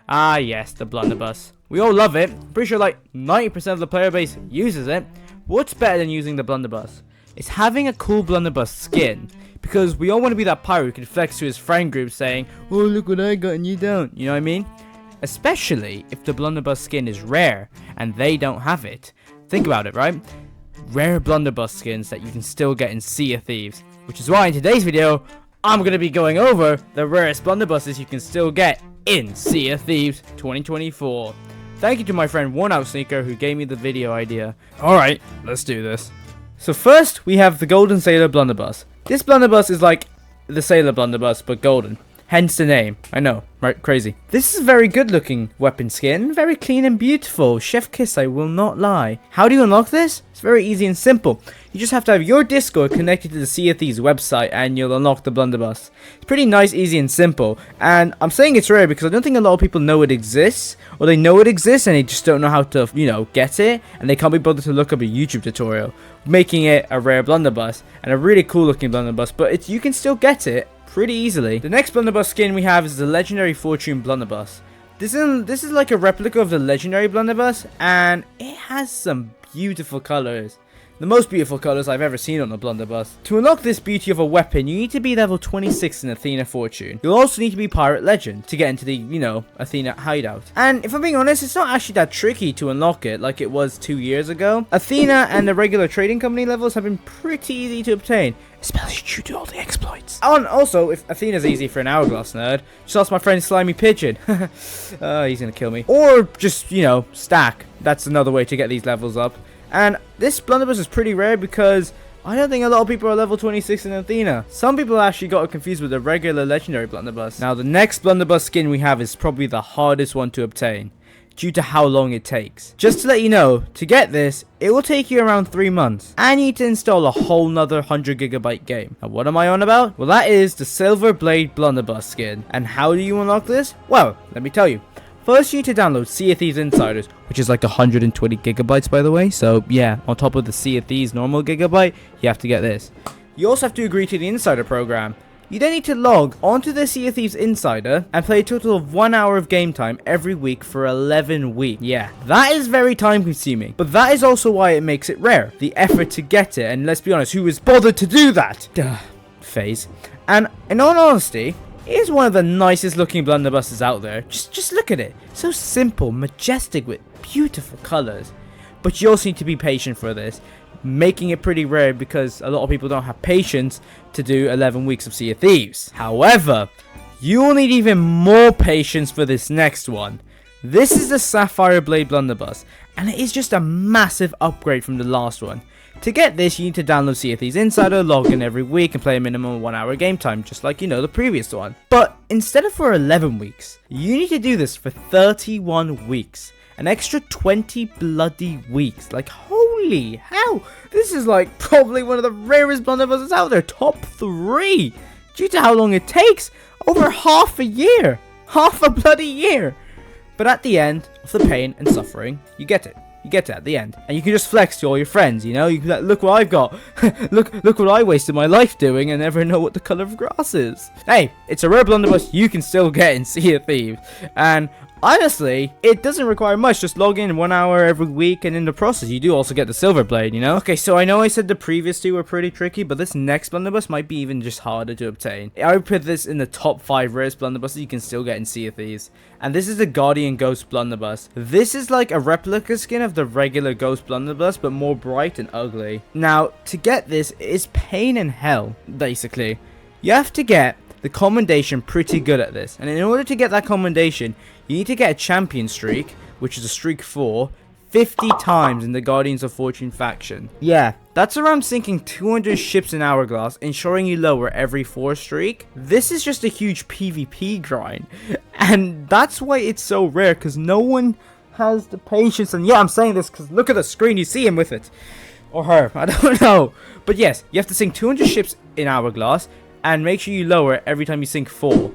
Ah yes, the blunderbuss. We all love it. Pretty sure like 90% of the player base uses it. What's better than using the blunderbuss? It's having a cool blunderbuss skin. Because we all want to be that pirate who can flex to his friend group saying, oh look what I got and you don't. You know what I mean? Especially if the blunderbuss skin is rare and they don't have it. Think about it, right? Rare blunderbuss skins that you can still get in Sea of Thieves. Which is why in today's video, I'm going to be going over the rarest blunderbusses you can still get in Sea of Thieves 2024. Thank you to my friend Worn Out Sneaker who gave me the video idea. Alright, let's do this. So first, we have the Golden Sailor Blunderbuss. This blunderbuss is like the Sailor Blunderbuss, but golden. Hence the name. I know, right? Crazy. This is a very good looking weapon skin. Very clean and beautiful. Chef kiss, I will not lie. How do you unlock this? It's very easy and simple. You just have to have your Discord connected to the Sea of Thieves website and you'll unlock the blunderbuss. It's pretty nice, easy and simple. And I'm saying it's rare because I don't think a lot of people know it exists. Or they know it exists and they just don't know how to, get it. And they can't be bothered to look up a YouTube tutorial. Making it a rare blunderbuss. And a really cool looking blunderbuss. But you can still get it pretty easily. The next blunderbuss skin we have is the Legendary Fortune Blunderbuss. This is like a replica of the Legendary Blunderbuss, and it has some beautiful colors. The most beautiful colors I've ever seen on a blunderbuss. To unlock this beauty of a weapon, you need to be level 26 in Athena Fortune. You'll also need to be Pirate Legend to get into the, Athena hideout. And if I'm being honest, it's not actually that tricky to unlock it like it was 2 years ago. Athena and the regular trading company levels have been pretty easy to obtain, especially due to all the exploits. And also, if Athena's easy for an Hourglass nerd, just ask my friend Slimy Pigeon. He's gonna kill me. Or just, stack. That's another way to get these levels up. And this blunderbuss is pretty rare because I don't think a lot of people are level 26 in Athena. Some people actually got it confused with the regular legendary blunderbuss. Now the next blunderbuss skin we have is probably the hardest one to obtain due to how long it takes. Just to let you know, to get this, it will take you around 3 months. And you need to install a whole nother 100GB game. Now what am I on about? Well, that is the Sapphire Blade blunderbuss skin. And how do you unlock this? Well, let me tell you. First, you need to download Sea of Thieves Insiders, which is like 120GB by the way. So yeah, on top of the Sea of Thieves normal gigabyte, you have to get this. You also have to agree to the Insider program. You then need to log onto the Sea of Thieves Insider and play a total of 1 hour of game time every week for 11 weeks. Yeah, that is very time consuming, but that is also why it makes it rare. The effort to get it, and let's be honest, who is bothered to do that? Duh, phase. And in all honesty, it is one of the nicest looking blunderbusses out there. Just look at it. So simple, majestic with beautiful colors. But you also need to be patient for this, making it pretty rare because a lot of people don't have patience to do 11 weeks of Sea of Thieves. However, you will need even more patience for this next one. This is the Sapphire Blade Blunderbuss, and it is just a massive upgrade from the last one. To get this, you need to download Sea of Thieves Insider, log in every week, and play a minimum of 1 hour game time, just like the previous one. But instead of for 11 weeks, you need to do this for 31 weeks. An extra 20 bloody weeks. Like, holy hell. This is like probably one of the rarest blunderbusses out there. Top 3. Due to how long it takes. Over half a year. Half a bloody year. But at the end of the pain and suffering, you get it. You get it at the end. And you can just flex to all your friends, You can be like, look what I've got. look what I wasted my life doing and never know what the color of grass is. Hey, it's a rare blunderbuss you can still get in Sea of Thieves. And honestly, it doesn't require much. Just log in 1 hour every week, and in the process, you do also get the Silver Blade, Okay, so I know I said the previous two were pretty tricky, but this next blunderbuss might be even just harder to obtain. I would put this in the top 5 rarest blunderbusses you can still get in Sea of Thieves. And this is the Guardian Ghost Blunderbuss. This is like a replica skin of the regular Ghost Blunderbuss, but more bright and ugly. Now, to get this is pain in hell, basically. You have to get the commendation pretty good at this, and in order to get that commendation, you need to get a champion streak, which is a streak 4, 50 times in the Guardians of Fortune faction. Yeah, that's around sinking 200 ships in Hourglass, ensuring you lower every 4 streak. This is just a huge PvP grind, and that's why it's so rare, because no one has the patience. And yeah, I'm saying this because look at the screen, you see him with it, or her, I don't know. But yes, you have to sink 200 ships in Hourglass, and make sure you lower every time you sink 4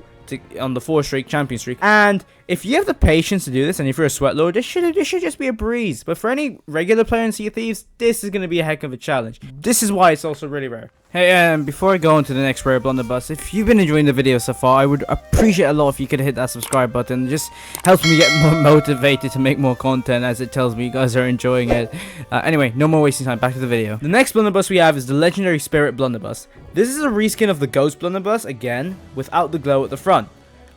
on the 4 streak champion streak. And If you have the patience to do this, and if you're a sweat lord, this should just be a breeze. But for any regular player in Sea of Thieves, this is going to be a heck of a challenge. This is why it's also really rare. Hey, before I go on to the next rare blunderbuss, if you've been enjoying the video so far, I would appreciate a lot if you could hit that subscribe button. It just helps me get more motivated to make more content, as it tells me you guys are enjoying it. Anyway, no more wasting time, back to the video. The next blunderbuss we have is the legendary Spirit Blunderbuss. This is a reskin of the Ghost Blunderbuss, again, without the glow at the front.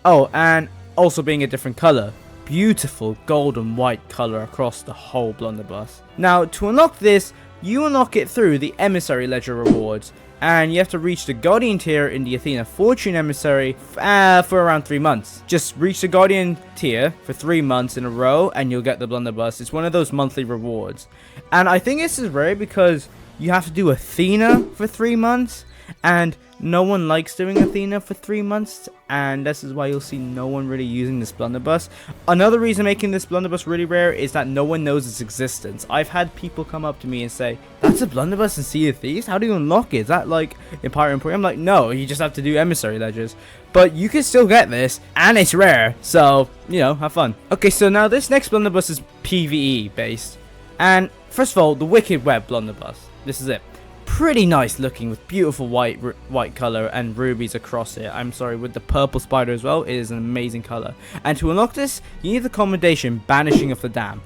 Oh, and also being a different color. Beautiful gold and white color across the whole blunderbuss. Now, to unlock this, you unlock it through the Emissary Ledger rewards, and you have to reach the Guardian tier in the Athena Fortune Emissary for around 3 months. Just reach the Guardian tier for 3 months in a row and you'll get the blunderbuss. It's one of those monthly rewards. And I think this is rare because you have to do Athena for 3 months, and no one likes doing Athena for 3 months, and this is why you'll see no one really using this blunderbuss. Another reason making this blunderbuss really rare is that no one knows its existence. I've had people come up to me and say, "That's a blunderbuss in Sea of Thieves? How do you unlock it? Is that like Empire Emporium?" I'm like, no, you just have to do Emissary Ledgers. But you can still get this, and it's rare, so, you know, have fun. Okay, so now this next blunderbuss is PvE based. And first of all, the Wicked Web blunderbuss. This is it. Pretty nice looking with beautiful white color and rubies across it. I'm sorry, with the purple spider as well. It is an amazing color. And to unlock this, you need the commendation Banishing of the Dam,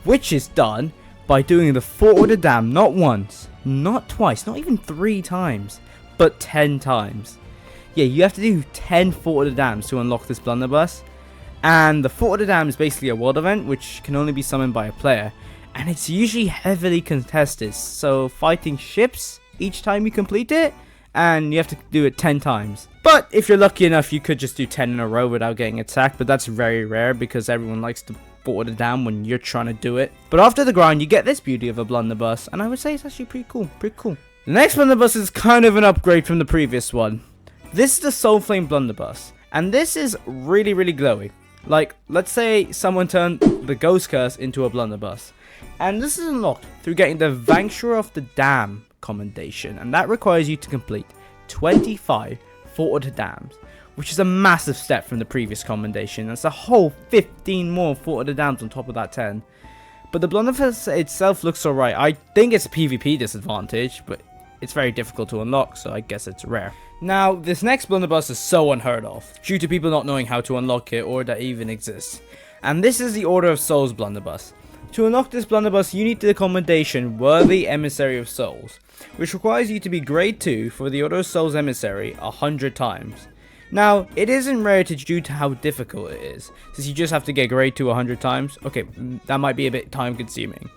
which is done by doing the Fort of the Dam not once, not twice, not even 3 times, but 10 times. Yeah, you have to do 10 Fort of the Dams to unlock this blunderbuss. And the Fort of the Dam is basically a world event which can only be summoned by a player. And it's usually heavily contested, so fighting ships each time you complete it, and you have to do it 10 times. But if you're lucky enough, you could just do 10 in a row without getting attacked, but that's very rare because everyone likes to board it down when you're trying to do it. But after the grind, you get this beauty of a blunderbuss, and I would say it's actually pretty cool, The next blunderbuss is kind of an upgrade from the previous one. This is the Soulflame blunderbuss, and this is really, really glowy. Like, let's say someone turned the Ghost Curse into a blunderbuss. And this is unlocked through getting the Vanquisher of the Dam commendation, and that requires you to complete 25 Fort of the Dams, which is a massive step from the previous commendation. That's a whole 15 more Fort of the Dams on top of that 10. But the blunderbuss itself looks alright. I think it's a PvP disadvantage, but it's very difficult to unlock, so I guess it's rare. Now, this next blunderbuss is so unheard of, due to people not knowing how to unlock it or that it even exists. And this is the Order of Souls blunderbuss. To unlock this blunderbuss, you need the commendation Worthy Emissary of Souls, which requires you to be grade 2 for the Order of Souls Emissary 100 times. Now, it isn't rarity due to how difficult it is, since you just have to get grade 2 100 times. Okay, that might be a bit time consuming.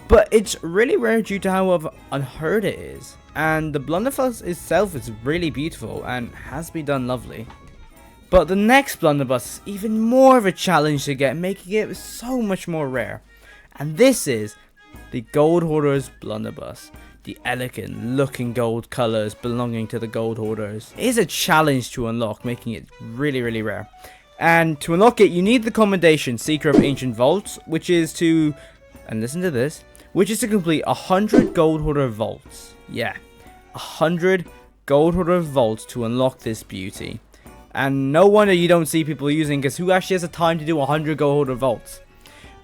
But it's really rare due to how unheard it is. And the blunderbuss itself is really beautiful and has been done lovely. But the next blunderbuss is even more of a challenge to get, making it so much more rare. And this is the Gold Hoarders blunderbuss. The elegant looking gold colors belonging to the Gold Hoarders. It is a challenge to unlock, making it really, really rare. And to unlock it, you need the commendation Seeker of Ancient Vaults, which is to, and listen to this, which is to complete 100 Gold Hoarder vaults. Yeah, 100 Gold Hoarder vaults to unlock this beauty. And no wonder you don't see people using, because who actually has the time to do 100 Gold Hoarder vaults?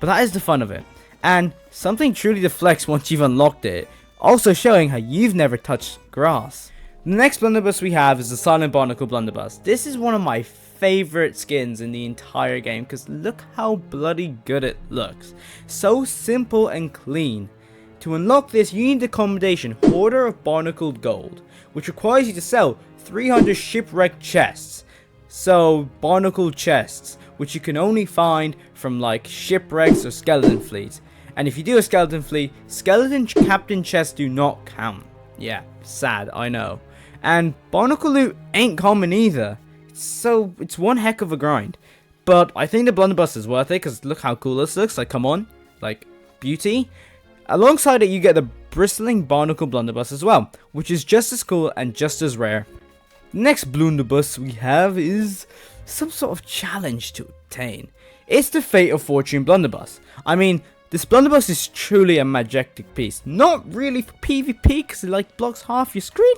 But that is the fun of it. And something truly to flex once you've unlocked it. Also showing how you've never touched grass. The next blunderbuss we have is the Silent Barnacle blunderbuss. This is one of my favorite skins in the entire game, because look how bloody good it looks. So simple and clean. To unlock this, you need the commendation Hoarder of Barnacled Gold, which requires you to sell 300 shipwrecked chests. So, barnacled chests, which you can only find from like shipwrecks or skeleton fleets. And if you do a skeleton fleet, skeleton captain chests do not count. Yeah, sad, I know. And barnacle loot ain't common either. So it's one heck of a grind. But I think the blunderbuss is worth it, because look how cool this looks. Like, come on. Like, beauty. Alongside it, you get the bristling barnacle blunderbuss as well, which is just as cool and just as rare. The next blunderbuss we have is some sort of challenge to obtain. It's the Fate of Fortune blunderbuss. I mean, this blunderbuss is truly a majestic piece. Not really for PvP, because it like blocks half your screen,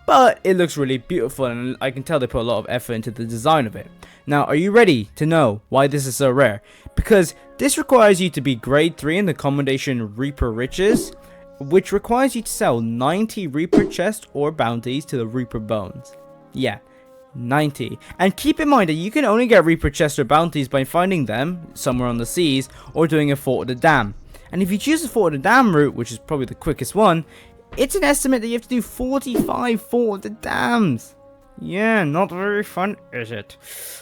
but it looks really beautiful, and I can tell they put a lot of effort into the design of it. Now, are you ready to know why this is so rare? Because this requires you to be grade 3 in the commendation Reaper Riches, which requires you to sell 90 Reaper chests or bounties to the Reaper Bones. Yeah, 90. And keep in mind that you can only get Reaper chests or bounties by finding them somewhere on the seas or doing a Fort of the Dam. And if you choose the Fort of the Dam route, which is probably the quickest one, it's an estimate that you have to do 45 Fort of the Dams. Yeah, not very fun, is it?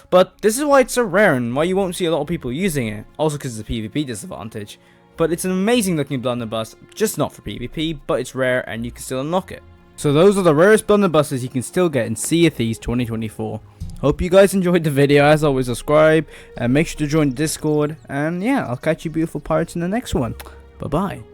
But this is why it's so rare and why you won't see a lot of people using it. Also because it's a PvP disadvantage. But it's an amazing looking blunderbuss, just not for PvP, but it's rare and you can still unlock it. So those are the rarest blunderbusses you can still get in Sea of Thieves 2024. Hope you guys enjoyed the video. As always, subscribe and make sure to join the Discord. And yeah, I'll catch you beautiful pirates in the next one. Bye bye.